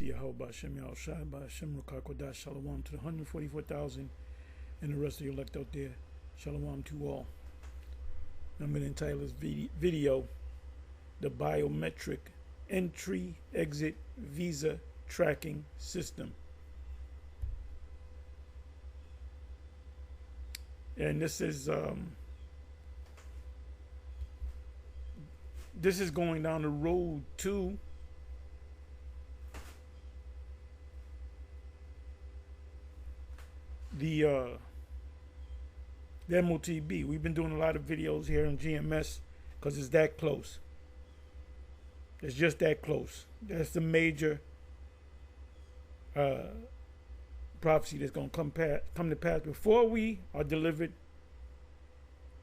Yahweh Hashem Yahushai Hashem Rukakodah. Shalom to the 144,000 and the rest of the elect out there. Shalom to all. I'm going to entitle this video the Biometric Entry Exit Visa Tracking System. And this is going down the road to the MOTB. We've been doing a lot of videos here on GMS because it's that close. It's just that close. That's the major prophecy that's going to come to pass before we are delivered,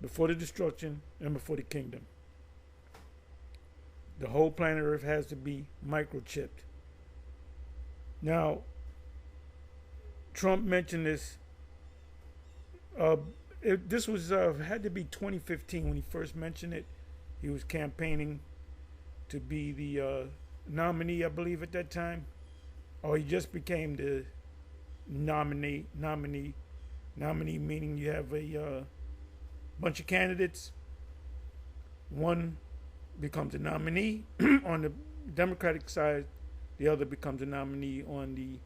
before the destruction, and before the kingdom. The whole planet Earth has to be microchipped. Now, Trump mentioned this. This was had to be 2015 when he first mentioned it. He was campaigning to be the nominee, I believe, at that time. Or he just became the nominee, meaning you have a bunch of candidates. One becomes a nominee on the Democratic side. The other becomes a nominee on the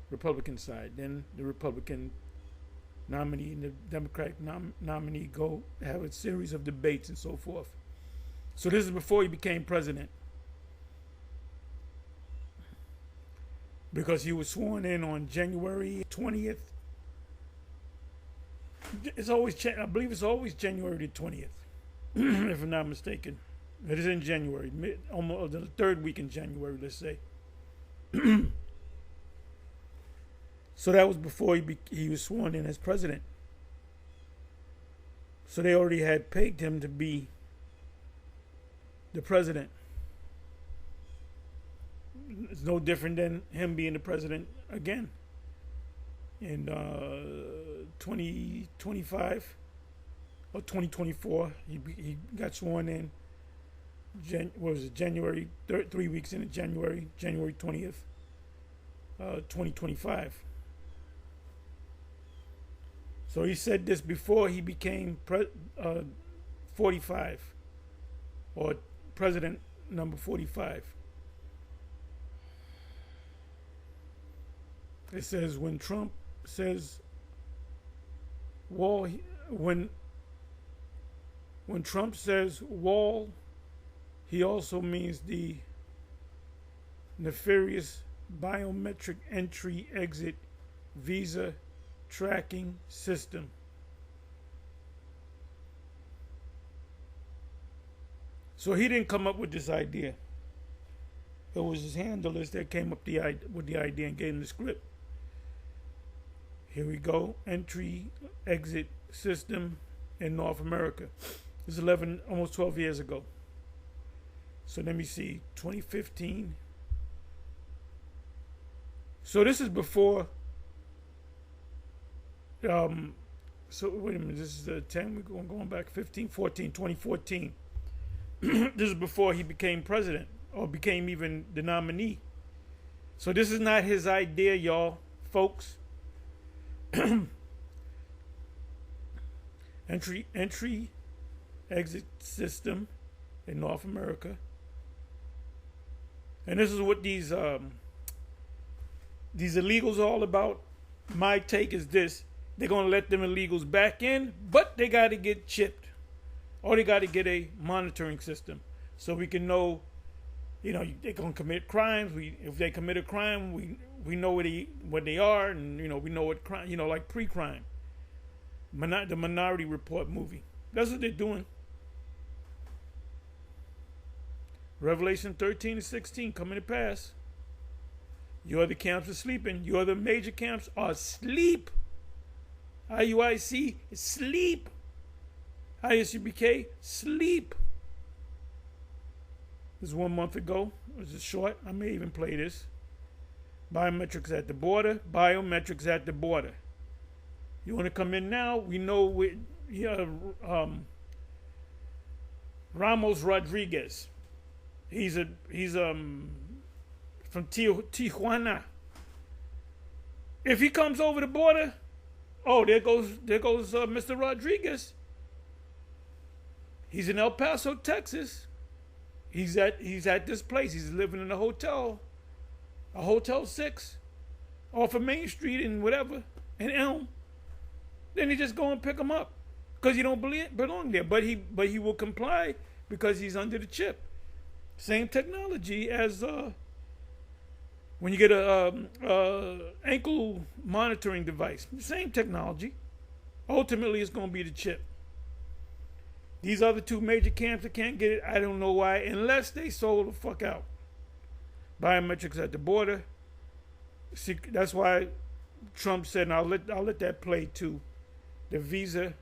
Republican side. Then the Republican nominee and the Democratic nominee go have a series of debates and so forth. So this is before he became president, because he was sworn in on January 20th. It's always, I believe it's always January the 20th, if I'm not mistaken. It is in January, almost the third week in January, let's say. So that was before he was sworn in as president. So they already had pegged him to be the president. It's no different than him being the president again in 2025 or 2024. He got sworn in. What was it? January 3 weeks into January 20th, 2025. So he said this before he became 45, or president number 45. It says when Trump says wall, when Trump says wall, he also means the nefarious biometric entry exit visa tracking system. So he didn't come up with this idea. It was his handlers that came up with the idea and gave him the script. Here we go. Entry exit system in North America. This is almost 12 years ago. So let me see, 2015. So this is before. So wait a minute, this is 10, we're going back 15, 14, 2014. This is before he became president or became even the nominee. So this is not his idea, y'all, folks. Entry exit system in North America. And this is what these illegals are all about. My take is this: they're going to let them illegals back in, but they got to get chipped, or they got to get a monitoring system so we can know, they're going to commit crimes. If they commit a crime, we know what they are, and we know what crime, like pre-crime. The Minority Report movie. That's what they're doing. Revelation 13 and 16 coming to pass. Your other camps are sleeping. Your other major camps are asleep. IUIC is sleep. ISUBK, sleep. This is 1 month ago. It was short. I may even play this. Biometrics at the border. Biometrics at the border. You want to come in now? We know Ramos Rodriguez. He's from Tijuana. If he comes over the border, oh, there goes Mr. Rodriguez. He's in El Paso, Texas. He's at this place. He's living in a Hotel 6, off of Main Street and whatever, in Elm. Then he just go and pick him up because he don't belong there. But he will comply because he's under the chip. Same technology as when you get a ankle monitoring device. Same technology. Ultimately, it's going to be the chip. These other two major camps that can't get it, I don't know why, unless they sold the fuck out. Biometrics at the border. See, that's why Trump said, and I'll let that play too. The visa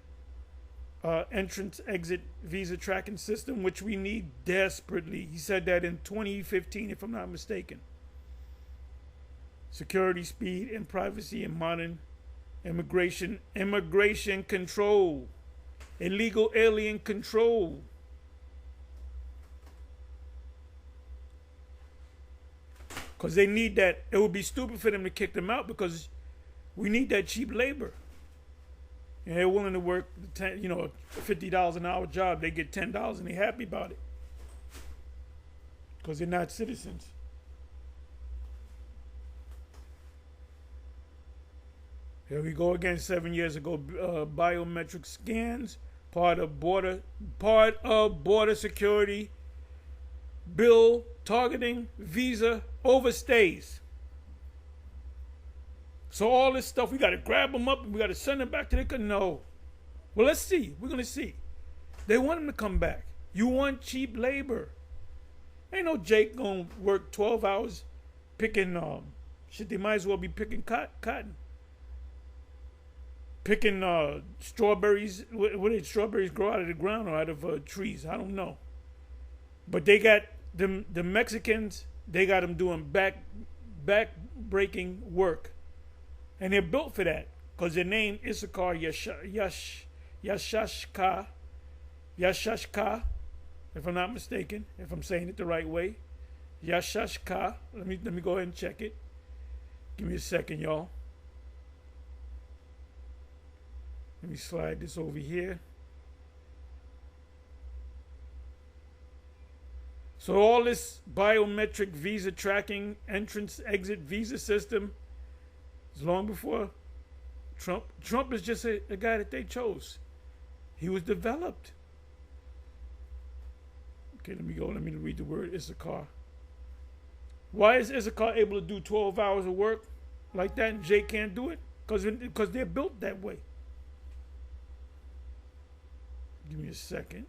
entrance exit visa tracking system, which we need desperately. He said that in 2015, if I'm not mistaken. Security, speed, and privacy in modern immigration control. Illegal alien control. Because they need that. It would be stupid for them to kick them out because we need that cheap labor. And they're willing to work, $50 an hour job. They get $10 and they're happy about it. Because they're not citizens. Here we go again. 7 years ago, biometric scans, part of border security bill targeting visa overstays. So all this stuff, we got to grab them up and we got to send them back to the no. Well, let's see. We're gonna see. They want them to come back. You want cheap labor. Ain't no Jake gonna work 12 hours picking shit. They might as well be picking cotton. Picking strawberries. What did strawberries grow out of the ground or out of trees? I don't know. But they got the Mexicans. They got them doing back breaking work, and they're built for that because their name Issachar Yashashka. If I'm not mistaken, if I'm saying it the right way, Yashashka. Let me go ahead and check it. Give me a second, y'all. Let me slide this over here. So all this biometric visa tracking, entrance, exit visa system is long before Trump. Trump is just a guy that they chose. He was developed. Okay, let me go. Let me read the word Issachar. Why is Issachar able to do 12 hours of work like that and Jay can't do it? Because they're built that way. Give me a second.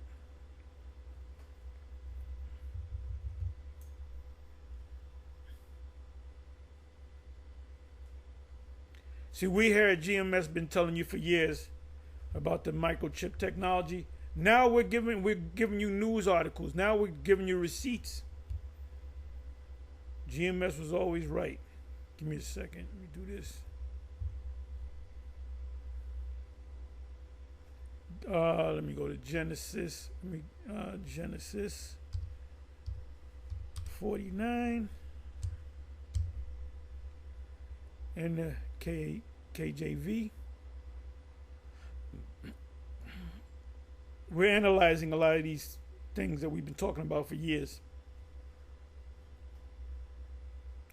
See, we here at GMS been telling you for years about the microchip technology. Now we're giving you news articles. Now we're giving you receipts. GMS was always right. Give me a second. Let me do this. Let me go to Genesis. Genesis 49 and the KJV. We're analyzing a lot of these things that we've been talking about for years.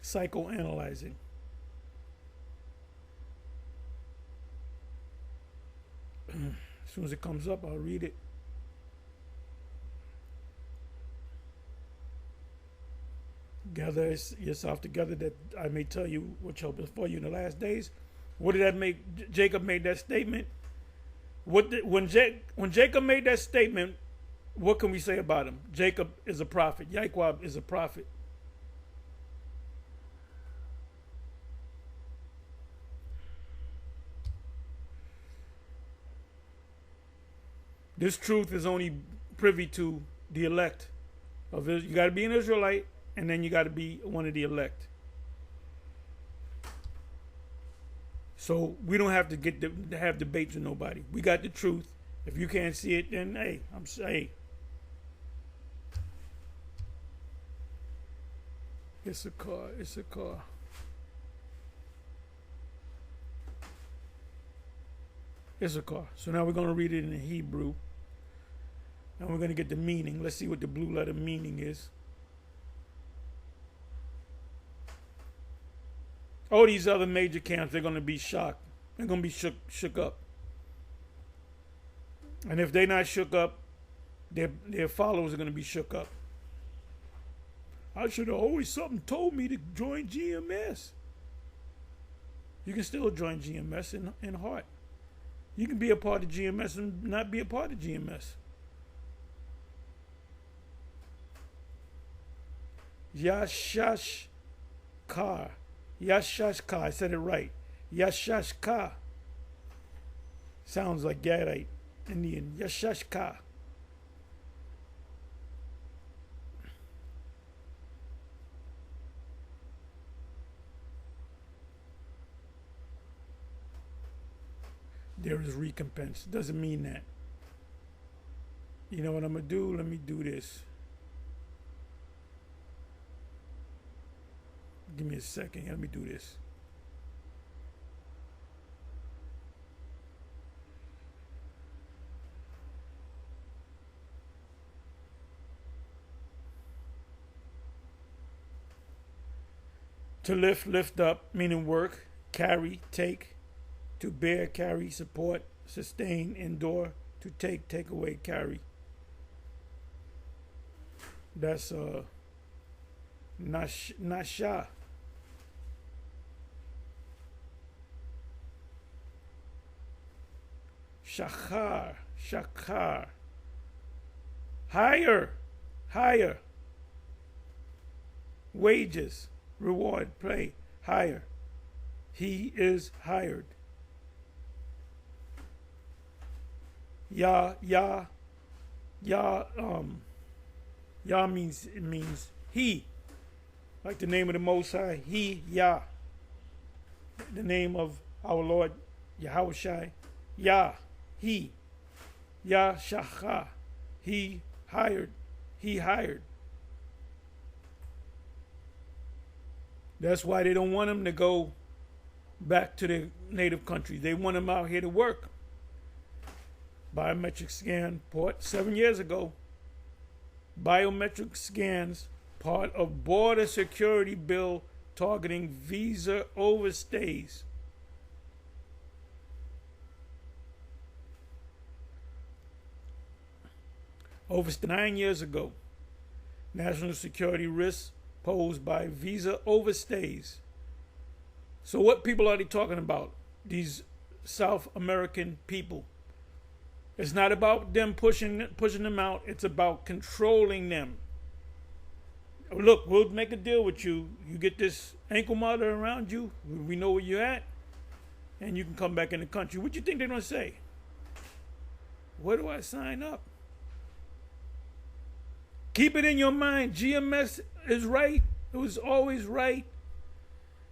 Psychoanalyzing. As soon as it comes up, I'll read it. Gather yourself together that I may tell you what shall befall you in the last days. What did that make? Jacob made that statement. When Jacob made that statement, what can we say about him? Jacob is a prophet. Yaquab is a prophet. This truth is only privy to the elect of Israel. You got to be an Israelite, and then you got to be one of the elect. So we don't have to have debates with nobody. We got the truth. If you can't see it, then hey, It's a car. It's a car. It's a car. So now we're going to read it in Hebrew. And we're going to get the meaning. Let's see what the blue letter meaning is. All these other major camps, they're going to be shocked. They're going to be shook up. And if they're not shook up, their followers are going to be shook up. I should have always something told me to join GMS. You can still join GMS in heart. You can be a part of GMS and not be a part of GMS. Yashashkar. Yashashkar. I said it right. Yashashkar. Sounds like Gadite Indian. Yashashkar. There is recompense. Doesn't mean that. You know what I'm going to do? Let me do this. Give me a second. Let me do this. To lift up, meaning work, carry, take. To bear, carry, support, sustain, endure. To take away, carry. That's nasha. Shachar. Higher. Wages, reward, pay, hire. He is hired. Yah means he, like the name of the Most High. He, Yah, the name of our Lord Yahushai. Yah, he, Yah Shachah, he hired. That's why they don't want him to go back to their native country. They want him out here to work. Biometric scan port 7 years ago. Biometric scans, part of border security bill targeting visa overstays. Over 9 years ago, national security risks posed by visa overstays. So what people are they talking about? These South American people. It's not about them pushing them out. It's about controlling them. Look, we'll make a deal with you. You get this ankle monitor around you. We know where you're at. And you can come back in the country. What do you think they're going to say? Where do I sign up? Keep it in your mind. GMS is right. It was always right.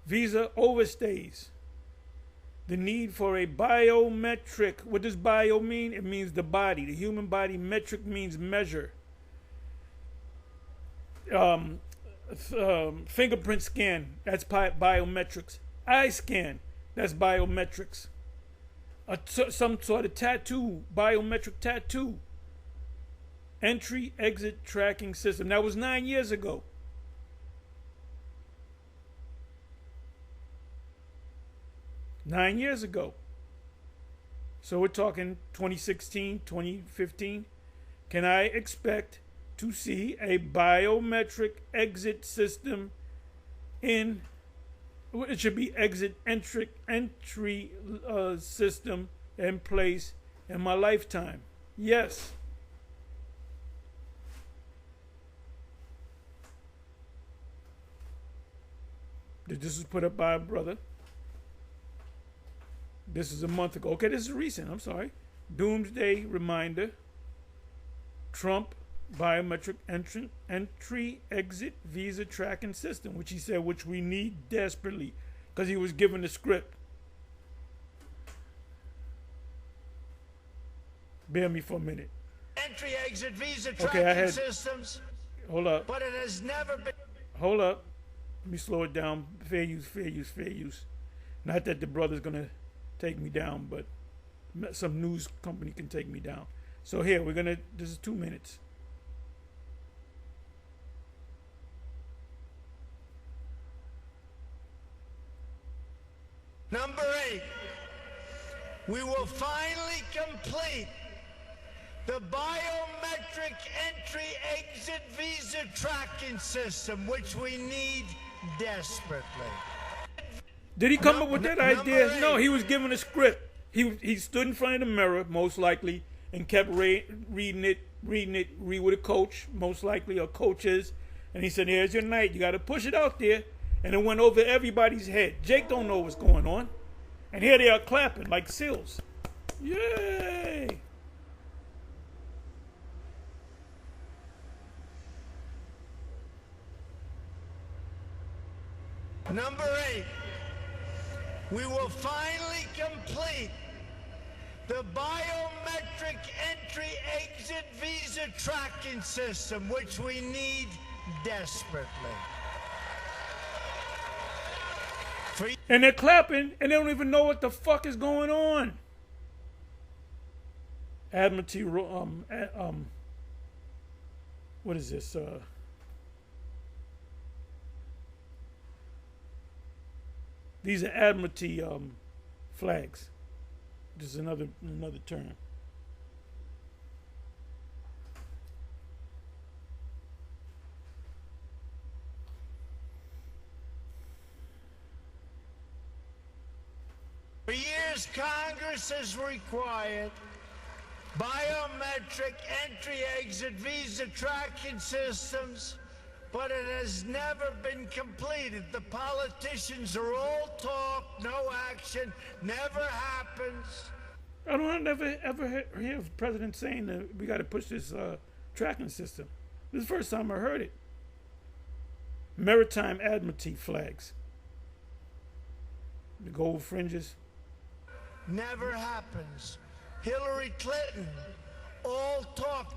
Visa overstays. The need for a biometric. What does bio mean? It means the body, the human body. Metric means measure. Fingerprint scan, that's biometrics. Eye scan, that's biometrics. Some sort of tattoo, biometric tattoo. Entry, exit tracking system. That was 9 years ago. So we're talking 2016, 2015. Can I expect to see a biometric exit system it should be exit entry system in place in my lifetime? Yes. This was put up by a brother. This is a month ago. Okay, this is recent. I'm sorry. Doomsday reminder. Trump biometric entry exit visa tracking system, which he said, which we need desperately, because he was given the script. Bear me for a minute. Entry exit visa tracking systems. Hold up. But it has never been. Hold up. Let me slow it down. Fair use, fair use, fair use. Not that the brother's gonna take me down, but some news company can take me down. So here this is 2 minutes. Number 8, we will finally complete the biometric entry-exit visa tracking system, which we need desperately. Did he come up with that idea? No, he was given a script. He stood in front of the mirror, most likely, and kept reading it, read with a coach, most likely, or coaches. And he said, here's your night. You got to push it out there. And it went over everybody's head. Jake don't know what's going on. And here they are clapping like seals. Yay! Number 8, we will finally complete the biometric entry-exit visa tracking system, which we need desperately. And they're clapping, and they don't even know what the fuck is going on. Admiralty, what is this? These are Admiralty flags. This is another term. For years, Congress has required biometric entry-exit visa tracking systems, but it has never been completed. The politicians are all talk, no action, never happens. I don't ever hear of the president saying that we got to push this tracking system. This is the first time I heard it. Maritime Admiralty flags. The gold fringes. Never happens. Hillary Clinton, all talk.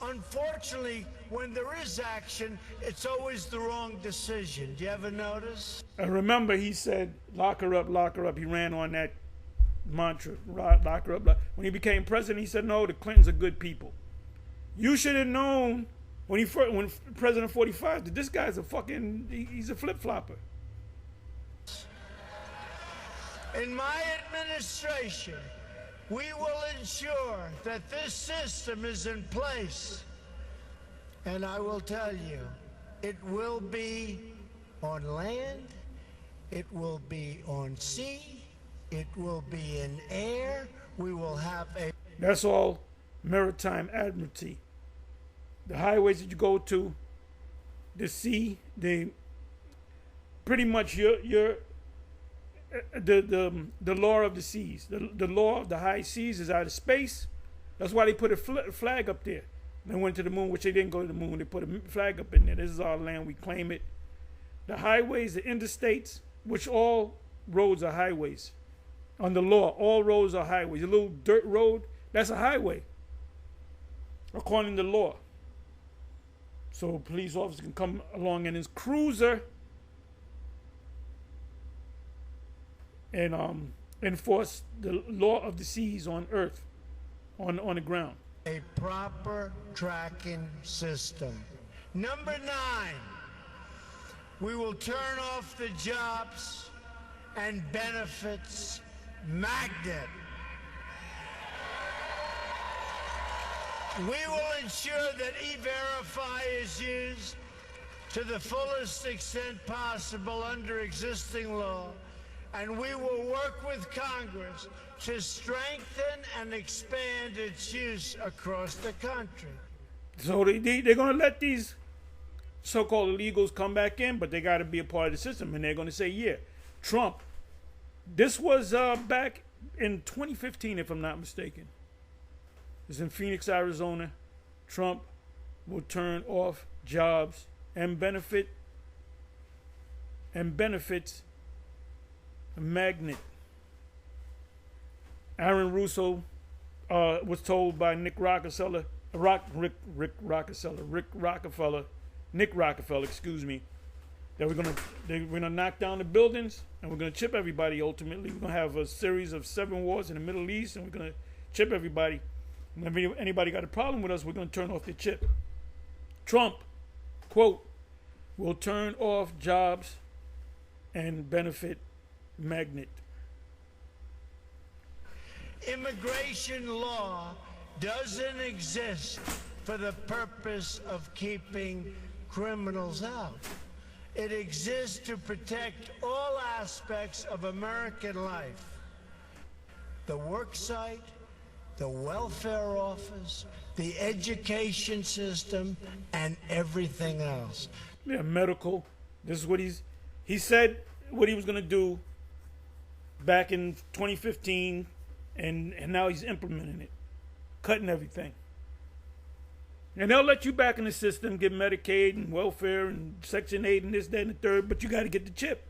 Unfortunately, when there is action, it's always the wrong decision. Do you ever notice? I remember he said, lock her up, lock her up. He ran on that mantra, lock her up. When he became president, he said, no, the Clintons are good people. You should have known when President 45 that this guy's he's a flip-flopper. In my administration, we will ensure that this system is in place. And I will tell you, it will be on land, it will be on sea, it will be in air. We will have a... That's all maritime admiralty. The highways that you go to, the sea, pretty much the law of the seas. The law of the high seas is out of space. That's why they put a flag up there. They went to the moon, which they didn't go to the moon. They put a flag up in there. This is our land. We claim it. The highways, the interstates, which all roads are highways. On the law, all roads are highways. A little dirt road, that's a highway, according to law. So a police officer can come along in his cruiser and enforce the law of the seas on earth, on the ground. A proper tracking system. Number 9, we will turn off the jobs and benefits magnet. We will ensure that E-Verify is used to the fullest extent possible under existing law, and we will work with Congress to strengthen and expand its use across the country. So they're going to let these so-called illegals come back in, but they got to be a part of the system, and they're going to say, yeah, Trump. This was back in 2015, if I'm not mistaken. It's in Phoenix, Arizona. Trump will turn off jobs and benefits a magnet. Aaron Russo was told by Nick Rockefeller, excuse me, that we're gonna knock down the buildings and we're gonna chip everybody. Ultimately, we're gonna have a series of 7 wars in the Middle East, and we're gonna chip everybody. And if anybody got a problem with us, we're gonna turn off the chip. Trump, quote, will turn off jobs and benefit magnet. Immigration law doesn't exist for the purpose of keeping criminals out. It exists to protect all aspects of American life. The work site, the welfare office, the education system, and everything else. Yeah, medical. This is what he said what he was going to do back in 2015, and now he's implementing it, cutting everything. And they'll let you back in the system, get Medicaid and welfare and Section 8 and this, that, and the third, but you got to get the chip.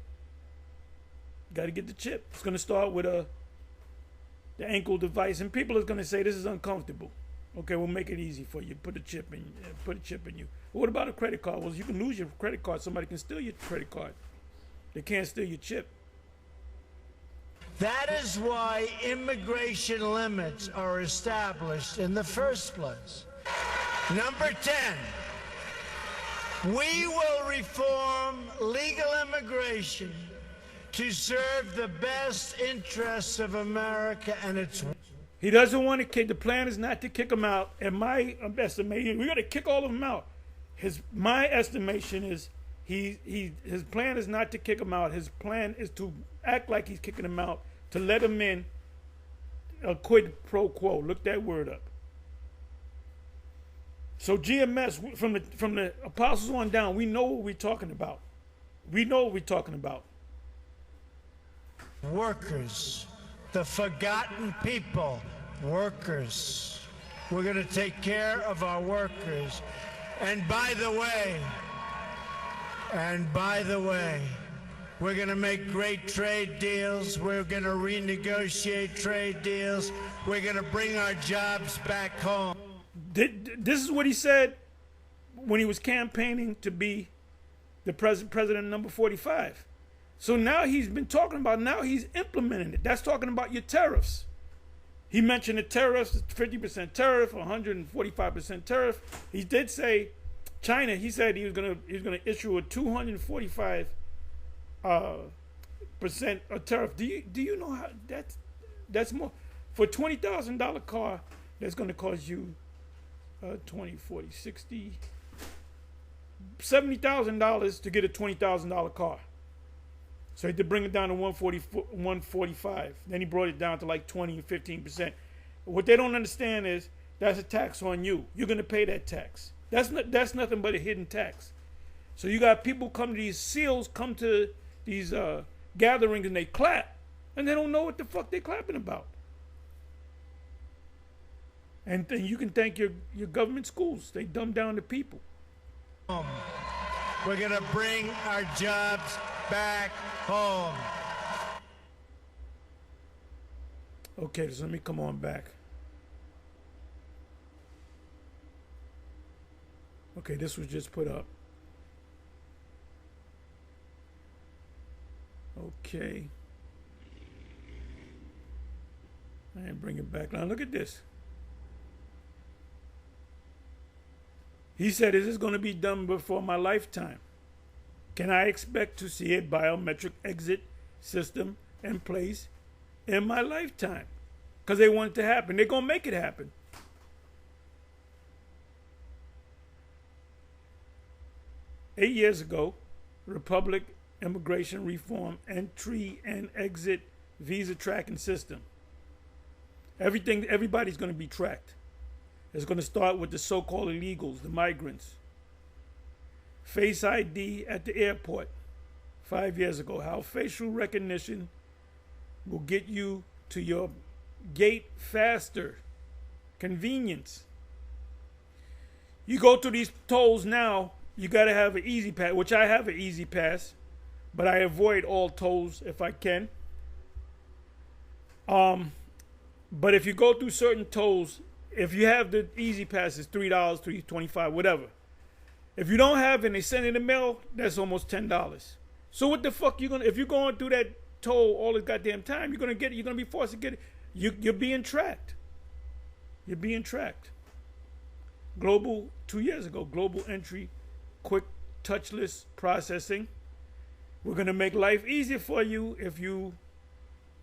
You got to get the chip. It's going to start with the ankle device, and people are going to say this is uncomfortable. Okay, we'll make it easy for you. Put a chip in you. Well, what about a credit card? Well, you can lose your credit card. Somebody can steal your credit card. They can't steal your chip. That is why immigration limits are established in the first place. Number 10, we will reform legal immigration to serve the best interests of America and its... He doesn't want to kick. The plan is not to kick them out. And my estimation, we got to kick all of them out. My estimation is his plan is not to kick them out. His plan is to act like he's kicking them out, to let them in a quid pro quo. Look that word up. So GMS, from the apostles on down, we know what we're talking about. We know what we're talking about. Workers, the forgotten people, workers. We're going to take care of our workers. And by the way, we're going to make great trade deals. We're going to renegotiate trade deals. We're going to bring our jobs back home. This is what he said when he was campaigning to be the president number 45. So now he's been talking about, now he's implementing it. That's talking about your tariffs. He mentioned the tariffs, 50% tariff, 145% tariff. He did say China, he said he was gonna issue a 245% tariff. Do you know how that's more for a $20,000 car that's gonna cost you 20, 40, 60, $70,000 to get a $20,000 car. So he had to bring it down to 145. Then he brought it down to like 20 and 15%. What they don't understand is that's a tax on you. You're going to pay that tax. That's nothing but a hidden tax. So you got people come to these SEALs, come to these gatherings, and they clap, and they don't know what the fuck they're clapping about. And then you can thank your government schools. They dumb down the people. We're going to bring our jobs back home. Okay, so let me come on back. Okay, this was just put up. Okay. And bring it back. Now look at this. He said, is this going to be done before my lifetime? Can I expect to see a biometric exit system in place in my lifetime? Because they want it to happen. They're going to make it happen. Eight years ago, Republic Immigration Reform Entry and Exit Visa Tracking System. Everybody's going to be tracked. It's going to start with the so-called illegals, the migrants. Face ID at the airport 5 years ago. How facial recognition will get you to your gate faster. Convenience. You go through these tolls now, you got to have an easy pass, which I have an easy pass, but I avoid all tolls if I can. But if you go through certain tolls, if you have the easy pass, it's $3, $3.25, whatever. If you don't have and they send it in the mail, that's almost $10. So what the fuck you gonna, if you're going through that toll all the goddamn time, you're gonna be forced to get it. You're being tracked. You're being tracked. 2 years ago, global entry, quick touchless processing. We're gonna make life easier for you if you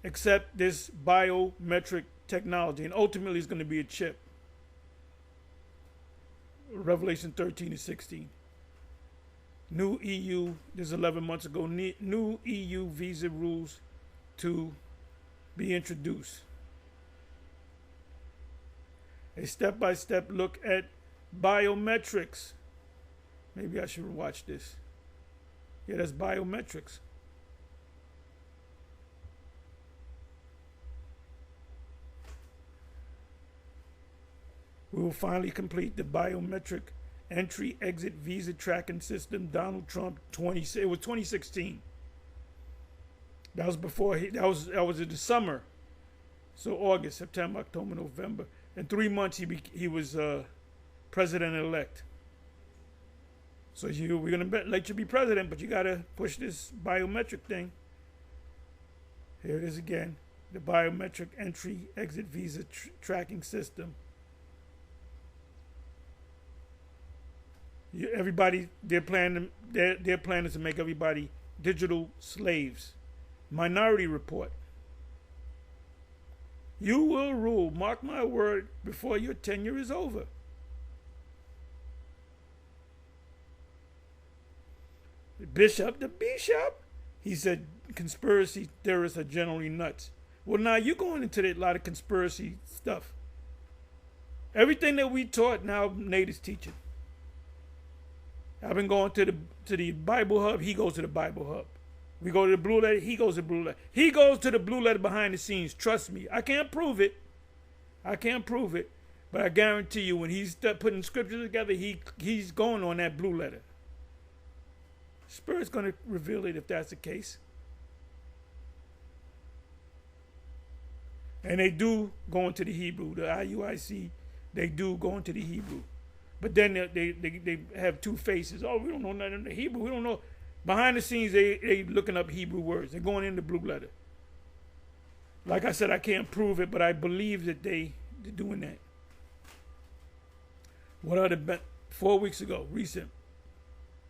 accept this biometric technology, and ultimately it's gonna be a chip. Revelation 13 to 16. New EU, this is 11 months ago, new EU visa rules to be introduced. A step-by-step look at biometrics. Maybe I should watch this. Yeah, that's biometrics. We will finally complete the biometric entry-exit visa tracking system. Donald Trump, it was 2016. That was before that was in the summer. So August, September, October, November. In 3 months, he was president-elect. So we're gonna let you be president, but you gotta push this biometric thing. Here it is again, the biometric entry-exit visa tracking system. Everybody, their plan is to make everybody digital slaves. Minority Report. You will rule, mark my word, before your tenure is over. The bishop, he said conspiracy theorists are generally nuts. Well, now you're going into a lot of conspiracy stuff. Everything that we taught, now Nate is teaching. I've been going to the Bible Hub. He goes to the Bible Hub. We go to the Blue Letter. He goes to the Blue Letter. He goes to the Blue Letter behind the scenes. Trust me. I can't prove it. But I guarantee you, when he's putting scriptures together, he's going on that Blue Letter. Spirit's going to reveal it if that's the case. And they do go into the Hebrew. The IUIC, they do go into the Hebrew. But then they have two faces. Oh, we don't know nothing in the Hebrew. We don't know. Behind the scenes, they looking up Hebrew words. They're going in the Blue Letter. Like I said, I can't prove it, but I believe that they're doing that. What are 4 weeks ago, recent.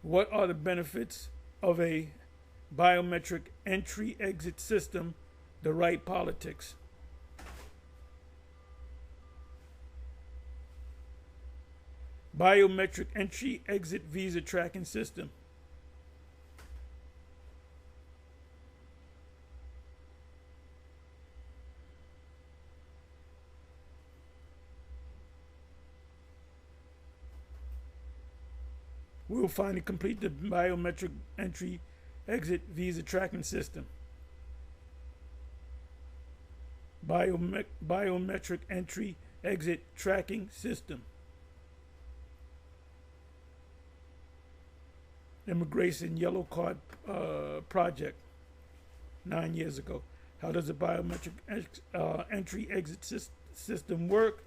What are the benefits of a biometric entry-exit system? The right politics. Biometric entry-exit visa tracking system. We'll finally complete the biometric entry-exit visa tracking system. Biometric entry-exit tracking system. Immigration Yellow Card project 9 years ago. How does the biometric entry-exit system work?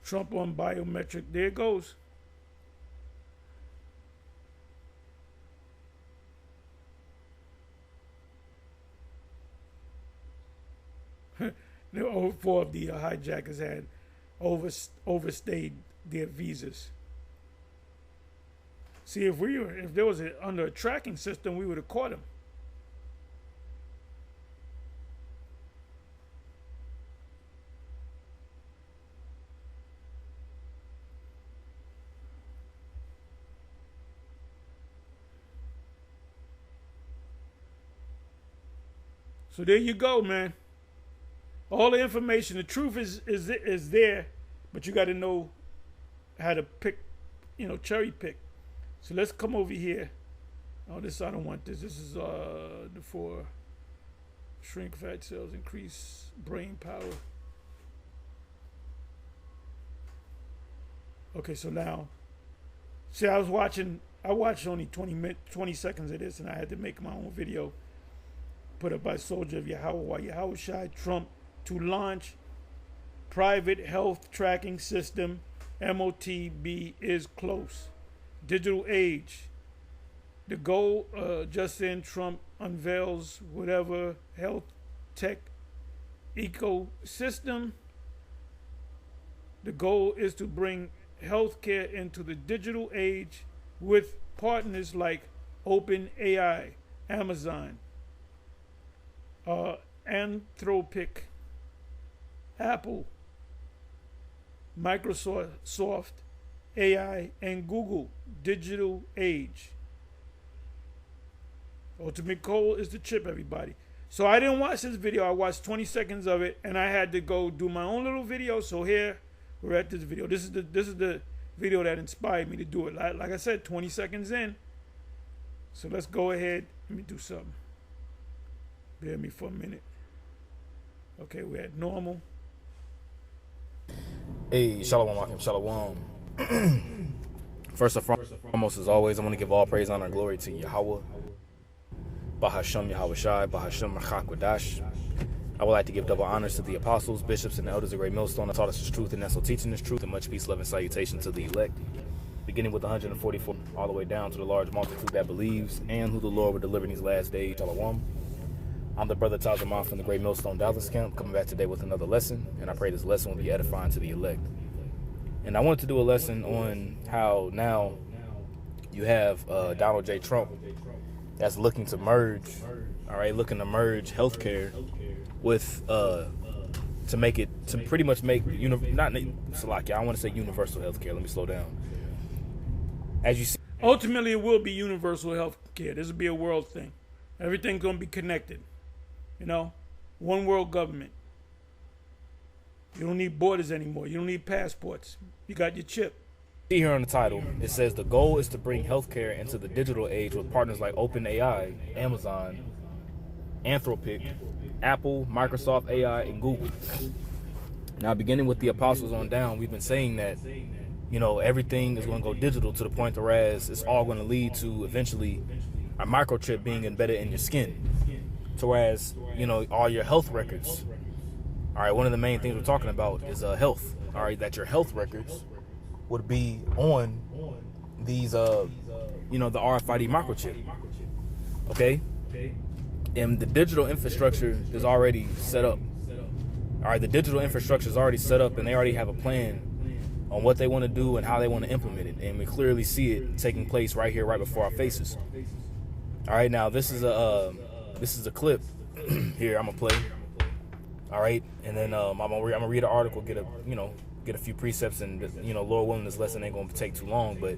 Trump on biometric. There it goes. The 4 of the hijackers had overstayed their visas. See, if there was under a tracking system, we would have caught him. So there you go, man. All the information, the truth is there, but you got to know how to pick, cherry pick. So let's come over here. Oh, I don't want this. This is for shrink fat cells, increase brain power. Okay, so now, see, I watched only 20 seconds of this, and I had to make my own video put up by Soldier of Yahweh Shai Trump to launch private health tracking system MOTB is close. Digital age. The goal, just in Trump unveils whatever health tech ecosystem. The goal is to bring healthcare into the digital age with partners like OpenAI, Amazon, Anthropic, Apple, Microsoft, AI, and Google. Digital age. Ultimate goal is the chip, everybody. So I didn't watch this video. I watched 20 seconds of it, and I had to go do my own little video. So here we're at this video. This is the video that inspired me to do it. Like I said, 20 seconds in. So let's go ahead. Let me do something. Bear me for a minute. Okay, we're at normal. Hey, shalom, Akim, shalom. First and foremost, as always, I want to give all praise, honor, and glory to Yahweh. Bahasham Yahweh Shai, Bahasham Machakwadash. I would like to give double honors to the apostles, bishops, and the elders of Great Millstone that taught us this truth and that's so teaching this truth, and much peace, love, and salutation to the elect. Beginning with 144, all the way down to the large multitude that believes and who the Lord will deliver in these last days. Shalom. I'm the brother Tazamah from the Great Millstone Dallas Camp, coming back today with another lesson, and I pray this lesson will be edifying to the elect. And I wanted to do a lesson on how now you have Donald J. Trump that's looking to merge, merge healthcare with to make it, to pretty much make I want to say universal healthcare. Let me slow down. As you see, ultimately it will be universal healthcare. This will be a world thing. Everything's gonna be connected. You know, one world government. You don't need borders anymore. You don't need passports. You got your chip. See here on the title, it says the goal is to bring healthcare into the digital age with partners like OpenAI, Amazon, Anthropic, Apple, Microsoft, AI, and Google. Now, beginning with the apostles on down, we've been saying that, you know, everything is going to go digital to the point whereas it's all going to lead to eventually a microchip being embedded in your skin. So whereas, you know, all your health records, all right, one of the main things we're talking about is health, all right, that your health records would be on these, you know, the RFID microchip, okay? And the digital infrastructure is already set up. All right, the digital infrastructure is already set up, and they already have a plan on what they want to do and how they want to implement it. And we clearly see it taking place right here, right before our faces. All right, now this is a clip here. I'm gonna play. All right, and then I'm gonna read an article, get a few precepts, and you know, Lord willing, this lesson ain't gonna take too long. But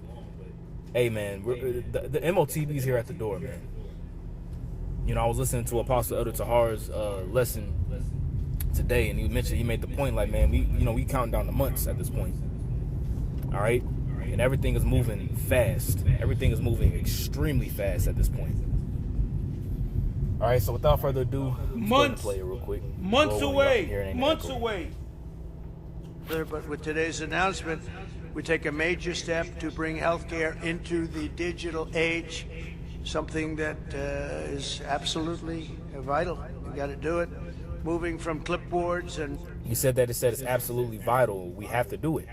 hey, man, the MOTB's here at the door, man. You know, I was listening to Apostle Elder Tahar's lesson today, and he made the point, like, man, we counting down the months at this point. All right, and everything is moving fast. Everything is moving extremely fast at this point. All right, so without further ado, months, play it real quick. Months away. But with today's announcement, we take a major step to bring healthcare into the digital age, something that is absolutely vital. We got to do it. Moving from clipboards and... He said that it's absolutely vital. We have to do it.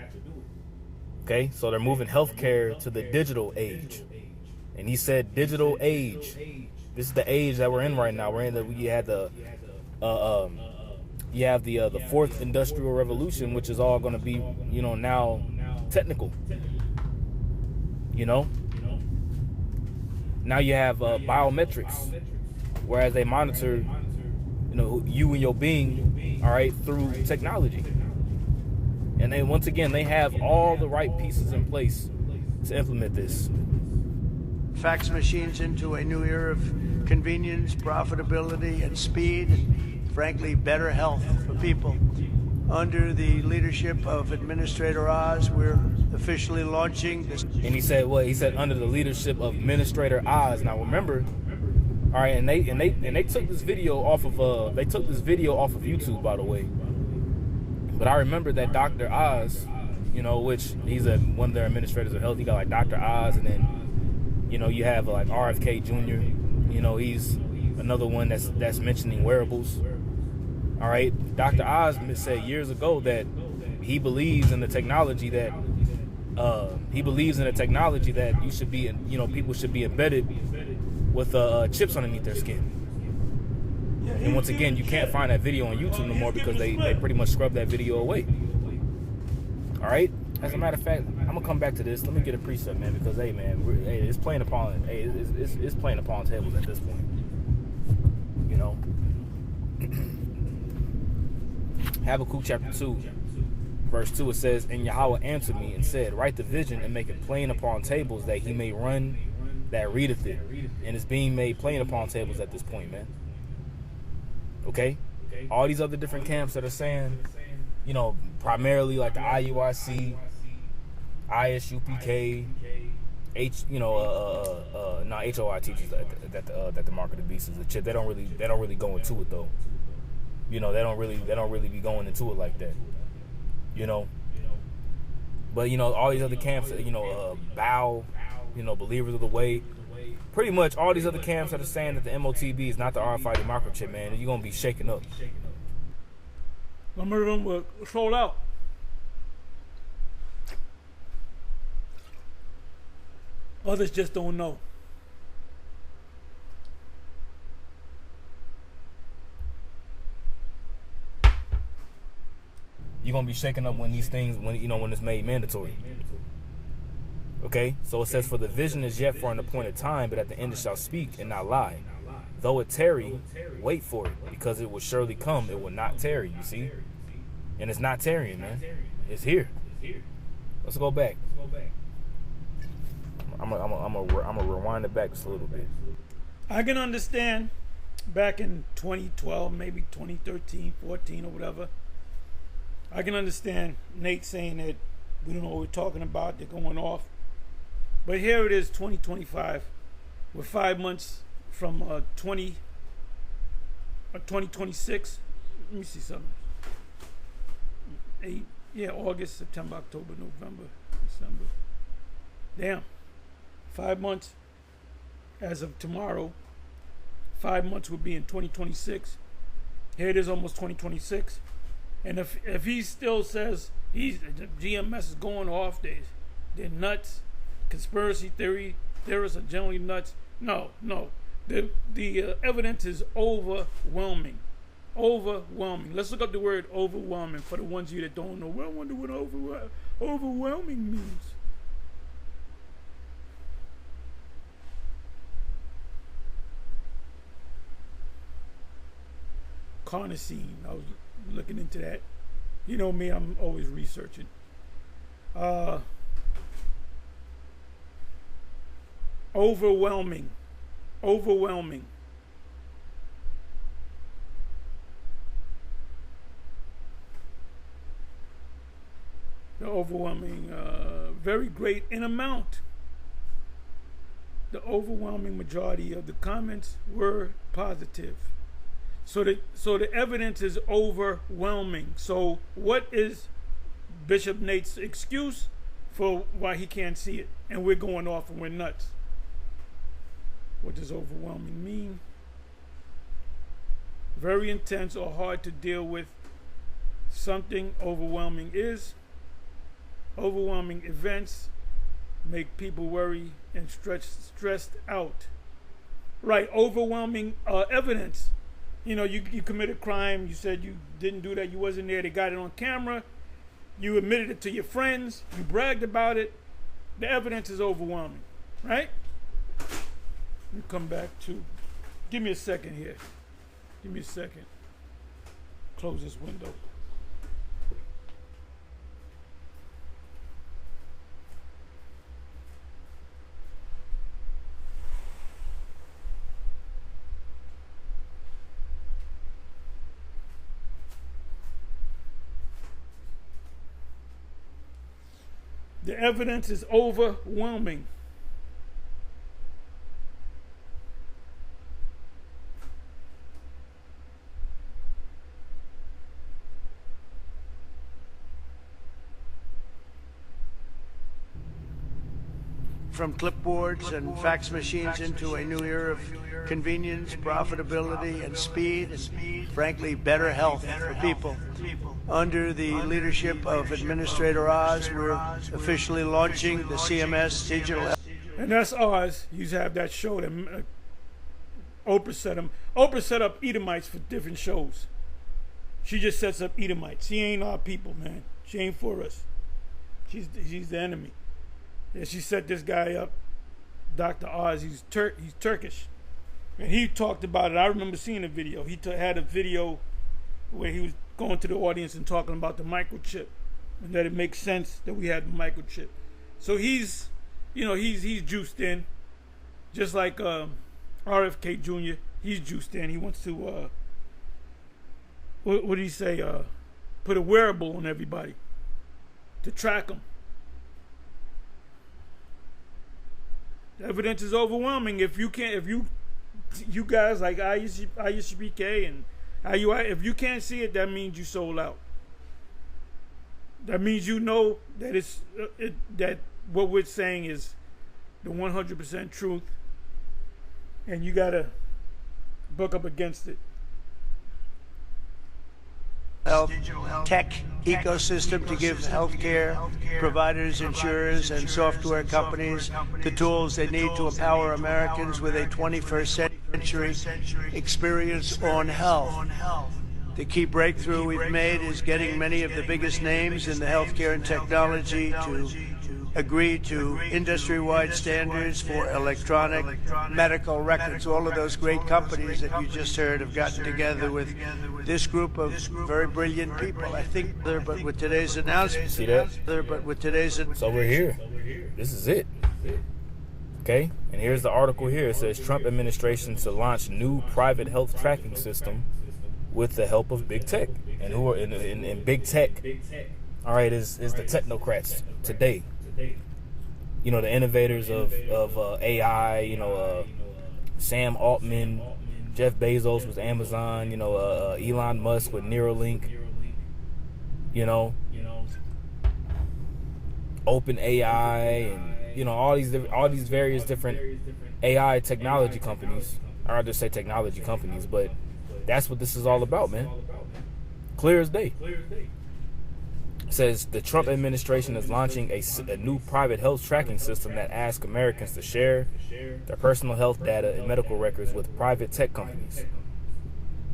Okay, so they're moving healthcare to the digital age. And he said digital age. This is the age that we're in right now. We're in the the fourth industrial revolution, which is all going to be, you know, now technical. You know, now you have biometrics, whereas they monitor, you know, you and your being, all right, through technology. And then once again, they have all the right pieces in place to implement this. Fax machines into a new era of convenience, profitability, and speed, and frankly, better health for people. Under the leadership of Administrator Oz, we're officially launching this. And he said what? He said under the leadership of Administrator Oz. Now remember, all right, and they took this video off of YouTube, by the way. But I remember that Dr. Oz, you know, which he's one of their administrators of health. He got like Dr. Oz, and then, you know, you have like RFK Jr. You know, he's another one that's mentioning wearables. All right, Dr. Oz said years ago that he believes in the technology that He believes in a technology that you should be, people should be embedded with chips underneath their skin. Yeah, And once again, you can't find that video on YouTube no more because they pretty much scrubbed that video away. All right. As a matter of fact, I'm gonna come back to this. Let me get a precept, man, because hey, man, it's playing upon it's playing upon tables at this point. You know. Habakkuk chapter 2, verse 2, it says, "And Yahweh answered me and said, Write the vision and make it plain upon tables, that he may run that readeth it." And it's being made plain upon tables at this point, man. Okay? All these other different camps that are saying, primarily like the IUIC, ISUPK, HOI teaches that the mark of the beast is a chip. They don't really go into it though. They don't really be going into it like that. But all these other camps, Bow, Believers of the Way, pretty much all these other camps that are saying that the MOTB is not the RFID microchip, man, you're gonna be shaken up. Some of them were sold out. Others just don't know. You're gonna be shaken up when these things, when it's made mandatory. Okay, so it says, "For the vision is yet for an appointed time, but at the end it shall speak and not lie. Though it tarry, wait for it, because it will surely come. It will not tarry." You see, and it's not tarrying, man. It's here. Let's go back. I'm gonna rewind it back just a little bit. I can understand back in 2012, maybe 2013, 14, or whatever. I can understand Nate saying that we don't know what we're talking about. They're going off. But here it is, 2025. We're 5 months from 2026. Let me see something. August, September, October, November, December. Damn. 5 months as of tomorrow. 5 months will be in 2026. Here it is, almost 2026. And if he still says the GMS is going off, they're nuts, conspiracy theorists are generally nuts. No. The evidence is overwhelming. Overwhelming. Let's look up the word overwhelming for the ones of you that don't know. Well, I wonder what overwhelming means. Carnosine. I was looking into that. You know me, I'm always researching. Overwhelming. The overwhelming, very great in amount. The overwhelming majority of the comments were positive. So the evidence is overwhelming. So what is Bishop Nate's excuse for why he can't see it? And we're going off and we're nuts. What does overwhelming mean? Very intense or hard to deal with. Something overwhelming is. Overwhelming events make people worry and stressed out. Right, overwhelming evidence. You committed a crime, you said you didn't do that, you wasn't there, they got it on camera, you admitted it to your friends, you bragged about it, the evidence is overwhelming, right? You come back to, give me a second here. Give me a second. Close this window. The evidence is overwhelming. from clipboards and fax machines into a new era of convenience, profitability, and speed, and frankly, better health for people. Under the leadership of Administrator Oz, we're officially launching the CMS Digital Health. And that's Oz. You have that show that Oprah set him. Oprah set up Edomites for different shows. She just sets up Edomites. She ain't our people, man. She ain't for us. She's the enemy. Yeah, she set this guy up, Dr. Oz. He's Turkish. And he talked about it. I remember seeing a video. He had a video where he was going to the audience and talking about the microchip, and that it makes sense that we had the microchip. So he's juiced in, just like RFK Jr. He's juiced in. He wants to what did he say? Put a wearable on everybody to track them. The evidence is overwhelming. If you guys like ISBK and IUI, if you can't see it, that means you sold out. That means you know that that what we're saying is the 100% truth, and you gotta buck up against it. Health tech ecosystem to give healthcare providers, insurers, and software companies the tools they need to empower Americans with a 21st century experience on health. The key breakthrough we've made is getting many of the biggest names in the healthcare and technology to agree to industry-wide standards for electronic medical records. All of those great companies that you just heard have gotten together with this group of very brilliant people. I think there, but with today's announcement, See that? So we're here. This is it. Okay, and here's the article here. It says Trump administration to launch new private health tracking system with the help of big tech. And who are in big tech? All right, is the technocrats today. You know, the innovators of AI. You know, Sam Altman, Jeff Bezos with Amazon. You know, Elon Musk with Neuralink. You know, Open AI, and you know all these various different AI technology companies. Or I'll just say technology companies, but that's what this is all about, man. Clear as day. It says the Trump administration is launching a new private health tracking system that asks Americans to share their personal health data and medical records with private tech companies.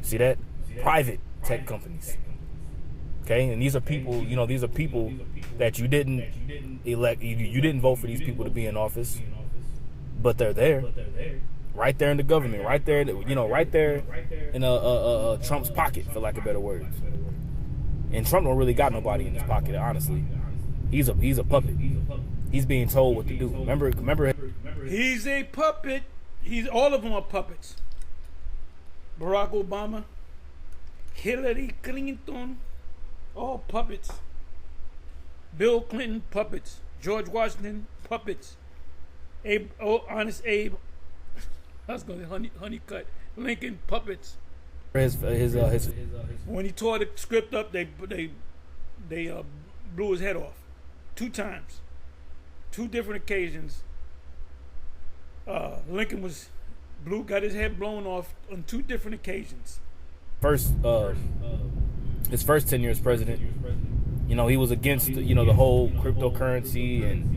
See that? Private tech companies. Okay, and these are people, you know, these are people that you didn't elect, you didn't vote for these people to be in office, but they're there. Right there in the government, right there, you know, right there in Trump's pocket, for lack of better words. And Trump don't really got nobody in his pocket, honestly. He's a puppet. He's being told what to do. Remember. He's a puppet. All of them are puppets. Barack Obama, Hillary Clinton, all puppets. Bill Clinton, puppets. George Washington, puppets. Honest Abe. I was going to Honeycutt. Lincoln, puppets. His When he tore the script up, they blew his head off 2 times, 2 different occasions. Lincoln got his head blown off on 2 different occasions. His first 10 years president, you know, he was against the whole cryptocurrency and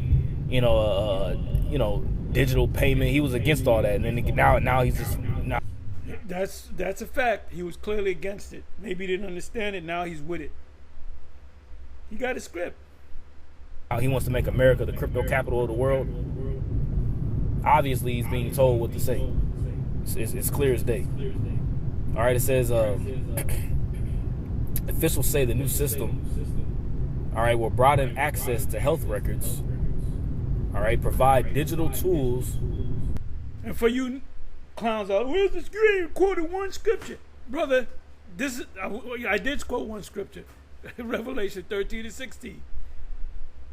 digital payment. He was against all that, and then now he's just now. That's a fact. He was clearly against it. Maybe he didn't understand it. Now he's with it. He got a script. He wants to make America the crypto capital of the world. Obviously, he's being told what to say. It's clear as day. All right, it says officials say the new system, all right, will broaden access to health records. All right, provide digital tools. And for you clowns out, where's the script? Quoted one scripture, brother. I did quote one scripture, Revelation 13-16,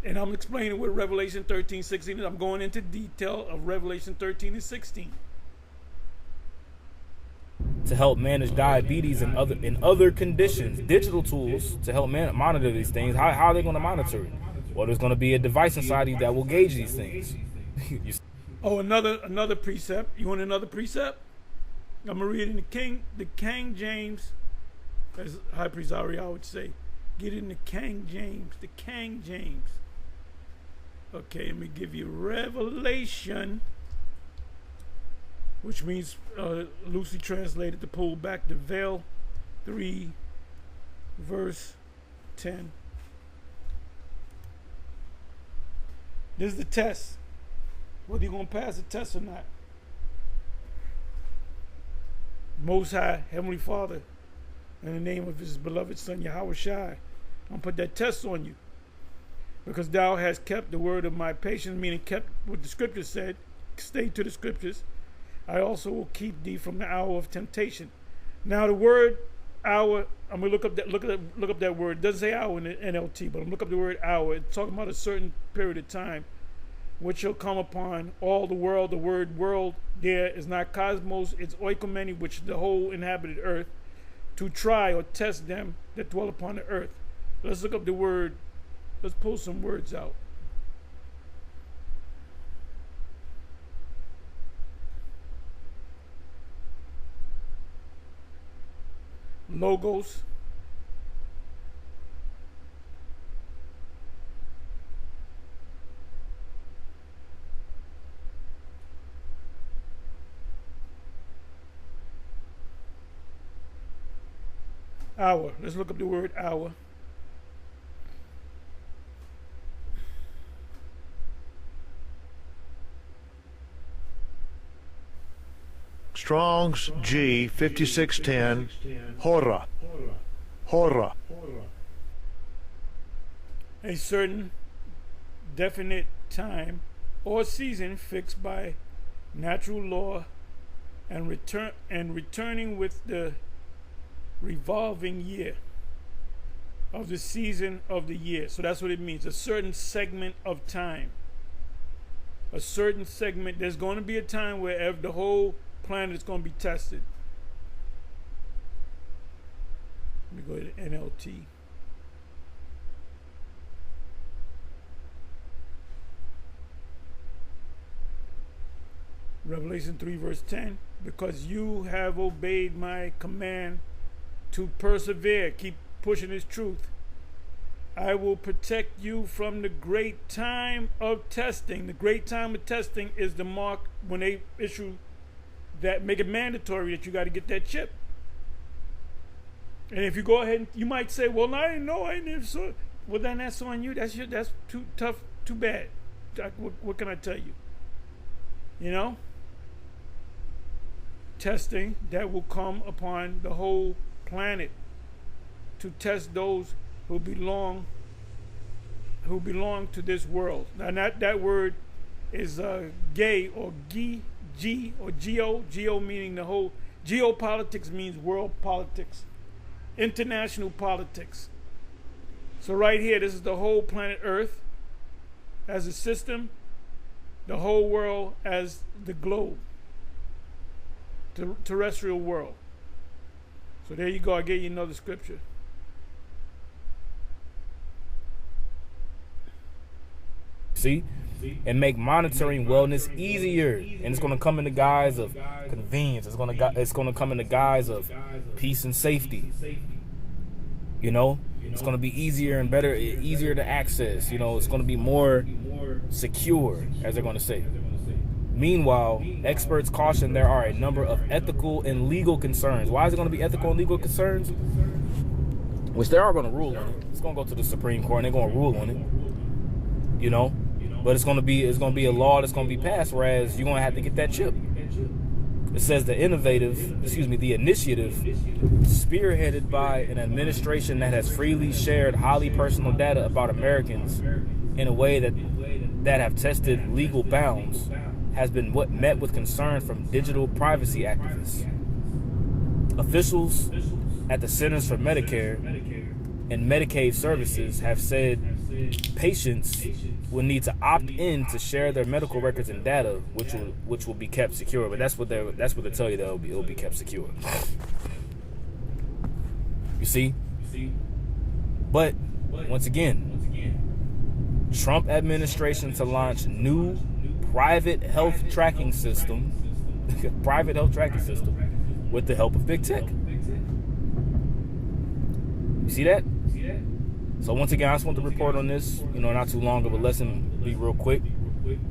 and I'm explaining what Revelation 13-16 is. I'm going into detail of Revelation 13-16. To help manage diabetes and other conditions, digital tools to help monitor these things. How are they going to monitor it? Well, there's going to be a device inside you that will gauge these things. You see? Oh, another precept. You want another precept? I'm gonna read it in the King James, as High Priest Ariel would say. Get it in the King James. The King James. Okay, let me give you Revelation, which means loosely translated to pull back the veil. 3 verse 10. This is the test. Whether you're going to pass the test or not. Most High, Heavenly Father, in the name of His beloved Son, Yahweh Shai, I'm going to put that test on you. Because thou hast kept the word of my patience, meaning kept what the scriptures said, stay to the scriptures. I also will keep thee from the hour of temptation. Now the word hour, I'm gonna look up that word. It doesn't say hour in the NLT, but I'm look up the word hour. It's talking about a certain period of time which shall come upon all the world. The word world there is not cosmos, it's oikomeni, which is the whole inhabited earth, to try or test them that dwell upon the earth. Let's look up the word. Let's pull some words out. Logos. Hour. Let's look up the word hour. Strong's G 5610, Hora. Hora. A certain definite time or season fixed by natural law and returning with the revolving year of the season of the year. So that's what it means. A certain segment of time. A certain segment. There's going to be a time where the whole planet is going to be tested. Let me go to NLT. Revelation 3 verse 10. Because you have obeyed my command to persevere, keep pushing His truth, I will protect you from the great time of testing. The great time of testing is the mark when they issue that, make it mandatory that you got to get that chip. And if you go ahead, you might say, well, I didn't know, I never saw it. Well, then that's on you. That's too tough, too bad. What can I tell you? You know? Testing that will come upon the whole planet to test those who belong to this world. Now that word is gay or G or geo meaning the whole. Geopolitics means world politics, international politics. So right here, this is the whole planet Earth as a system, the whole world as the globe, the terrestrial world. So there you go. I gave you another scripture. See? And make monitoring wellness easier. And it's going to come in the guise of convenience. It's going to come in the guise of peace and safety. You know? It's going to be easier and better, easier to access. You know, it's going to be more secure, as they're going to say. Meanwhile, experts caution there are a number of ethical and legal concerns. Why is it going to be ethical and legal concerns? Which they are going to rule on it. It's going to go to the Supreme Court and they're going to rule on it. You know? But it's going to be a law that's going to be passed, whereas you're going to have to get that chip. It says the initiative, spearheaded by an administration that has freely shared highly personal data about Americans in a way that have tested legal bounds, has been met with concern from digital privacy activists. Officials at the Centers for Medicare and Medicaid Services have said patients will need to opt in to share their medical records and data, which will be kept secure. But that's what they tell you, that it'll be kept secure. You see? But once again, Trump administration to launch new private health tracking system, with the help of big tech. You see that? So once again, I just want to report on this, not too long of a lesson, be real quick.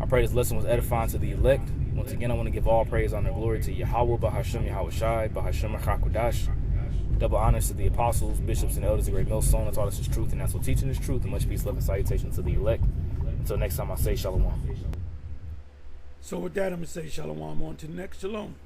I pray this lesson was edifying to the elect. Once again, I want to give all praise, honor, and glory to Yahweh, Bahashem Yahweh Shai, Bahashem Hakodash. Double honors to the apostles, bishops, and elders of the great millstone that taught us his truth and also teaching his truth. And much peace, love, and salutation to the elect. Until next time, I say shalom. So with that, I'm going to say shalom on to the next shalom.